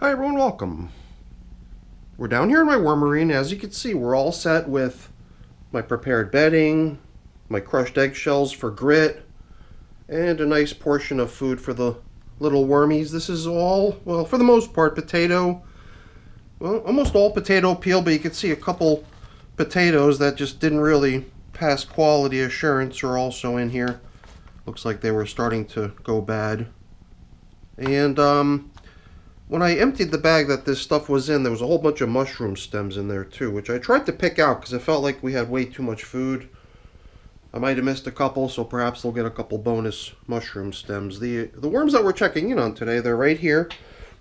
Hi everyone, welcome. We're down here in my wormery. As you can see, we're all set with my prepared bedding, my crushed eggshells for grit, and a nice portion of food for the little wormies. This is all, well, for the most part, potato, well, almost all potato peel, but you can see a couple potatoes that just didn't really pass quality assurance are also in here. Looks like they were starting to go bad. And when I emptied the bag that this stuff was in, there was a whole bunch of mushroom stems in there too, which I tried to pick out because it felt like we had way too much food. I might have missed a couple, so perhaps they'll get a couple bonus mushroom stems. The worms that we're checking in on today, they're right here.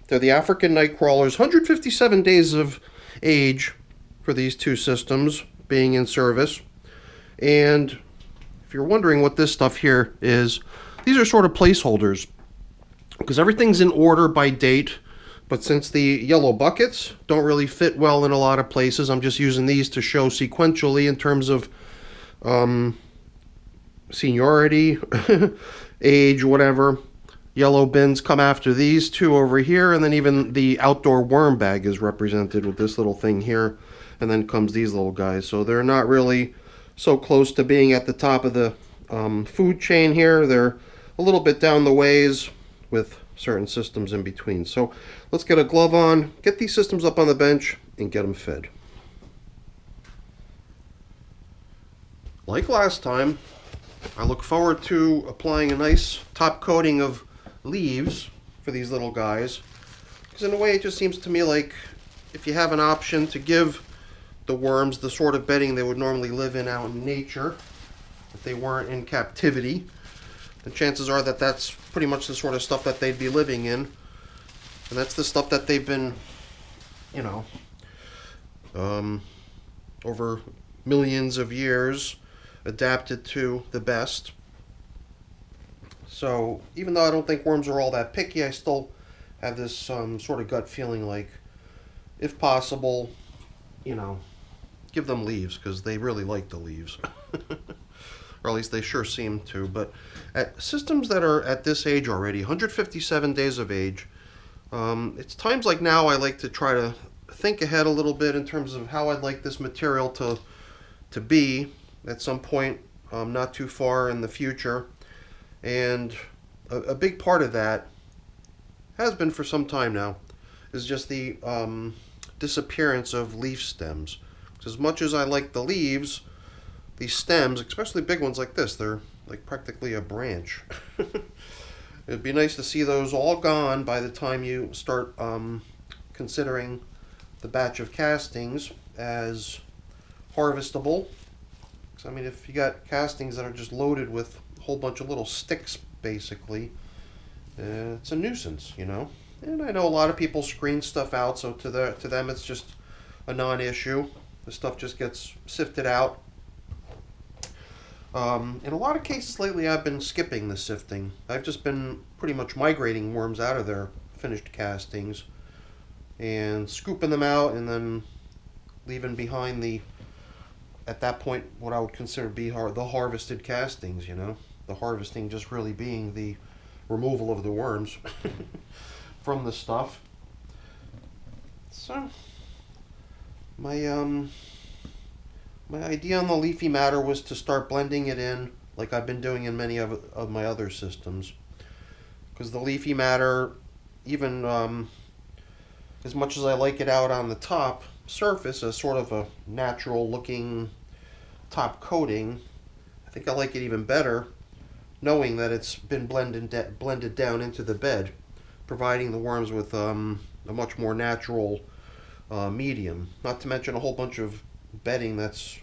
They're the African nightcrawlers, 157 days of age for these two systems being in service. And if you're wondering what this stuff here is, these are sort of placeholders because everything's in order by date. But since the yellow buckets don't really fit well in a lot of places, I'm just using these to show sequentially in terms of seniority, age, whatever. Yellow bins come after these two over here, and then even the outdoor worm bag is represented with this little thing here, and then comes these little guys. So they're not really so close to being at the top of the food chain here. They're a little bit down the ways with certain systems in between. So let's get a glove on, get these systems up on the bench, and get them fed. Like last time, I look forward to applying a nice top coating of leaves for these little guys, because in a way it just seems to me like if you have an option to give the worms the sort of bedding they would normally live in out in nature, if they weren't in captivity, the chances are that that's pretty much the sort of stuff that they'd be living in. And that's the stuff that they've been, you know, over millions of years adapted to the best. So even though I don't think worms are all that picky, I still have this sort of gut feeling like, if possible, you know, give them leaves, because they really like the leaves. Or at least they sure seem to. But at systems that are at this age already, 157 days of age, it's times like now I like to try to think ahead a little bit in terms of how I'd like this material to be at some point not too far in the future. And a big part of that has been for some time now is just the disappearance of leaf stems. As much as I like the leaves, these stems, especially big ones like this, they're like practically a branch. It'd be nice to see those all gone by the time you start considering the batch of castings as harvestable. I mean, if you got castings that are just loaded with a whole bunch of little sticks, basically, it's a nuisance, you know. And I know a lot of people screen stuff out, so to them it's just a non-issue. The stuff just gets sifted out. In a lot of cases lately, I've been skipping the sifting. I've just been pretty much migrating worms out of their finished castings and scooping them out and then leaving behind the, at that point, what I would consider to be the harvested castings, you know. The harvesting just really being the removal of the worms from the stuff. So, my idea on the leafy matter was to start blending it in like I've been doing in many of my other systems. Because the leafy matter, even as much as I like it out on the top surface as sort of a natural looking top coating, I think I like it even better knowing that it's been blended down into the bed, providing the worms with a much more natural medium. Not to mention a whole bunch of bedding that's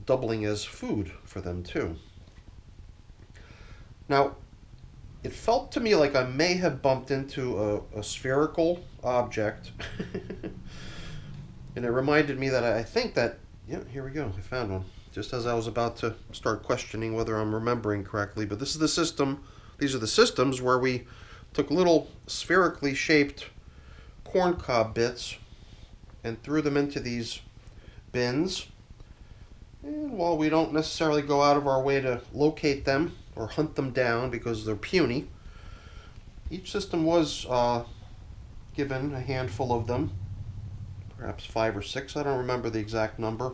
doubling as food for them too. Now, it felt to me like I may have bumped into a spherical object. And it reminded me that I think that, yeah, here we go, I found one. Just as I was about to start questioning whether I'm remembering correctly. But this is the system, these are the systems where we took little spherically shaped corncob bits and threw them into these bins. And while we don't necessarily go out of our way to locate them or hunt them down because they're puny, each system was given a handful of them, perhaps 5 or 6, I don't remember the exact number.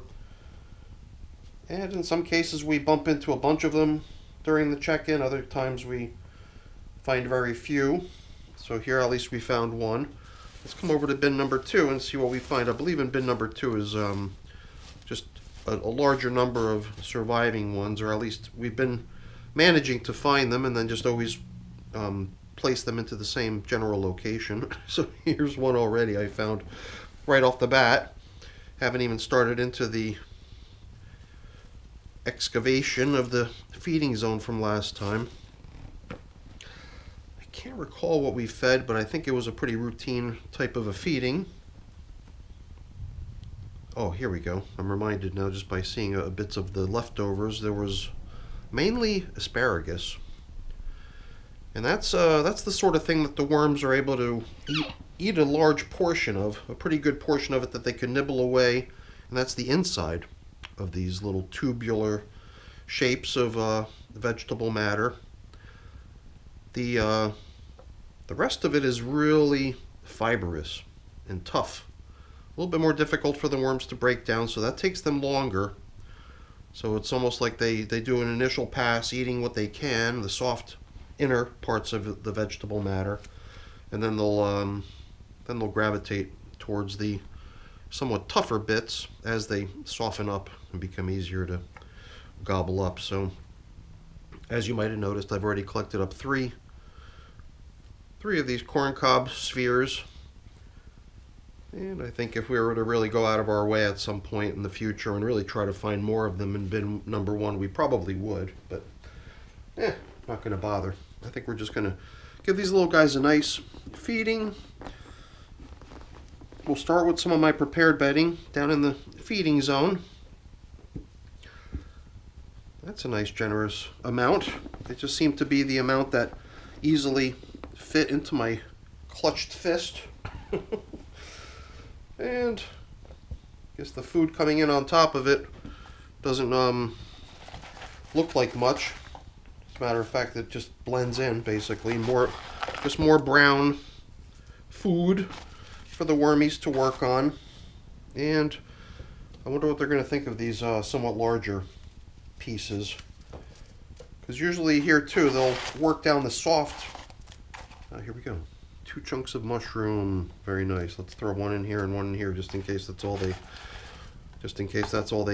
And in some cases we bump into a bunch of them during the check-in, other times we find very few. So here at least we found one. Let's come over to bin number 2 and see what we find. I believe in bin number 2 is just a larger number of surviving ones, or at least we've been managing to find them and then just always place them into the same general location. So here's one already I found right off the bat. Haven't even started into the excavation of the feeding zone from last time. I can't recall what we fed, but I think it was a pretty routine type of a feeding. Oh, here we go. I'm reminded now just by seeing bits of the leftovers. There was mainly asparagus. And that's the sort of thing that the worms are able to eat a large portion of, a pretty good portion of it that they can nibble away, and that's the inside of these little tubular shapes of vegetable matter. The rest of it is really fibrous and tough. A little bit more difficult for the worms to break down, so that takes them longer. So it's almost like they do an initial pass eating what they can, the soft inner parts of the vegetable matter, and then they'll gravitate towards the somewhat tougher bits as they soften up and become easier to gobble up. So as you might have noticed, I've already collected up three of these corncob spheres, and I think if we were to really go out of our way at some point in the future and really try to find more of them in bin number 1, we probably would, but not going to bother. I think we're just going to give these little guys a nice feeding. We'll start with some of my prepared bedding down in the feeding zone. That's a nice generous amount. It just seemed to be the amount that easily fit into my clutched fist. And I guess the food coming in on top of it doesn't look like much. As a matter of fact, it just blends in basically. Just more brown food for the wormies to work on. And I wonder what they're going to think of these somewhat larger pieces. Because usually here too, they'll work down the soft. Here we go. 2 chunks of mushroom. Very nice. Let's throw one in here and one in here just in case that's all they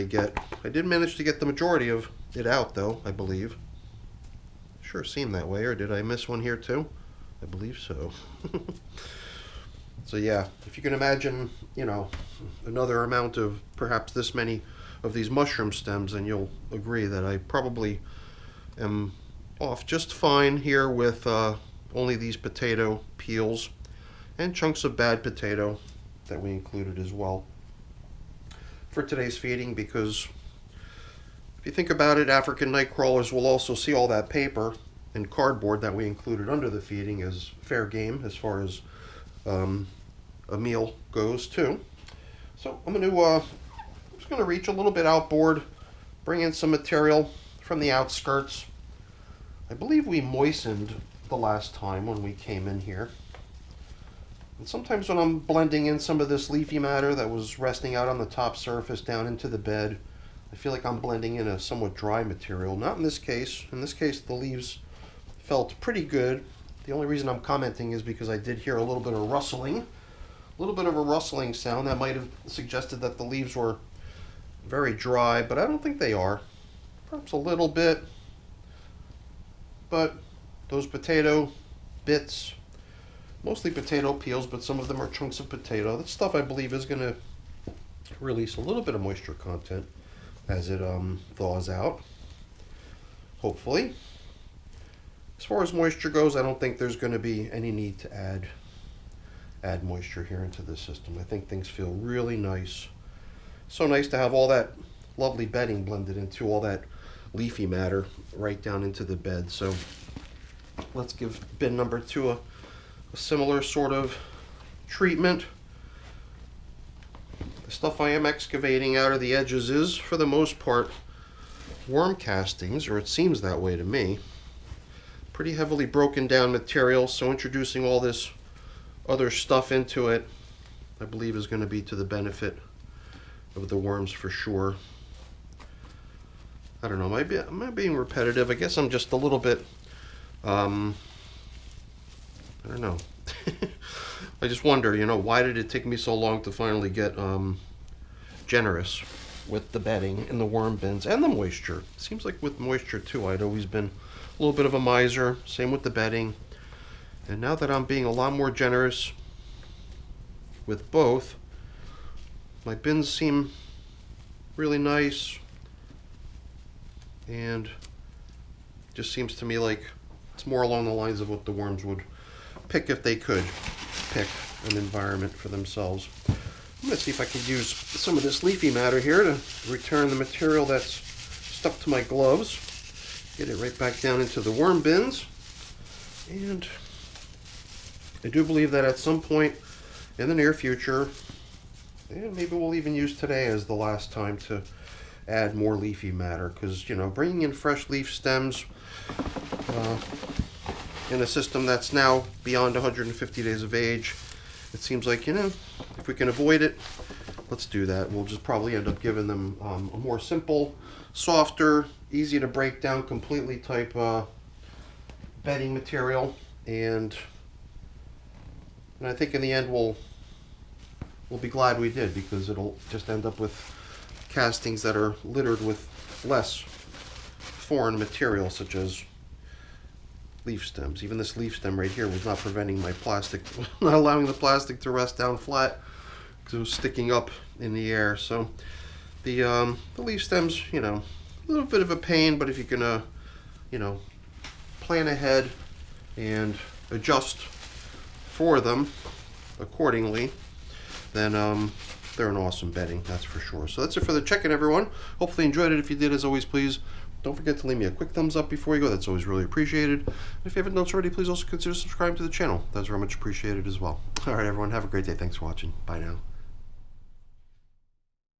get. I did manage to get the majority of it out though, I believe. Sure seemed that way, or did I miss one here too? I believe so. So yeah, if you can imagine, you know, another amount of perhaps this many of these mushroom stems, then you'll agree that I probably am off just fine here with only these potato peels and chunks of bad potato that we included as well for today's feeding, because if you think about it, African nightcrawlers will also see all that paper and cardboard that we included under the feeding as fair game as far as a meal goes too. So I'm just going to reach a little bit outboard, bring in some material from the outskirts. I believe we moistened the last time when we came in here. And sometimes when I'm blending in some of this leafy matter that was resting out on the top surface down into the bed, I feel like I'm blending in a somewhat dry material. Not in this case. In this case, the leaves felt pretty good. The only reason I'm commenting is because I did hear a little bit of rustling. A little bit of a rustling sound that might have suggested that the leaves were very dry, but I don't think they are. Perhaps a little bit. But those potato bits, mostly potato peels, but some of them are chunks of potato. That stuff I believe is going to release a little bit of moisture content as it thaws out, hopefully. As far as moisture goes, I don't think there's going to be any need to add moisture here into the system. I think things feel really nice. So nice to have all that lovely bedding blended into all that leafy matter right down into the bed. So let's give bin number 2 a similar sort of treatment. The stuff I am excavating out of the edges is, for the most part, worm castings, or it seems that way to me. Pretty heavily broken down material, so introducing all this other stuff into it, I believe is going to be to the benefit of the worms for sure. I don't know, am I being repetitive? I guess I'm just a little bit, I don't know. I just wonder, you know, why did it take me so long to finally get generous with the bedding and the worm bins and the moisture? Seems like with moisture too, I'd always been a little bit of a miser, same with the bedding. And now that I'm being a lot more generous with both, my bins seem really nice, and just seems to me like it's more along the lines of what the worms would pick if they could pick an environment for themselves. I'm going to see if I can use some of this leafy matter here to return the material that's stuck to my gloves. Get it right back down into the worm bins. And I do believe that at some point in the near future, and maybe we'll even use today as the last time to add more leafy matter, because, you know, bringing in fresh leaf stems in a system that's now beyond 150 days of age, it seems like, you know, if we can avoid it, let's do that. We'll just probably end up giving them a more simple, softer, easy to break down completely type bedding material, and I think in the end we'll be glad we did, because it'll just end up with castings that are littered with less foreign material, such as leaf stems. Even this leaf stem right here was not preventing my plastic, not allowing the plastic to rest down flat, because it was sticking up in the air. So the leaf stems, you know, a little bit of a pain, but if you can, you know, plan ahead and adjust for them accordingly, then they're an awesome bedding, that's for sure. So that's it for the check-in, everyone. Hopefully you enjoyed it. If you did, as always, please don't forget to leave me a quick thumbs up before you go. That's always really appreciated. And if you haven't done so already, please also consider subscribing to the channel. That's very much appreciated as well. All right, everyone, have a great day. Thanks for watching. Bye now.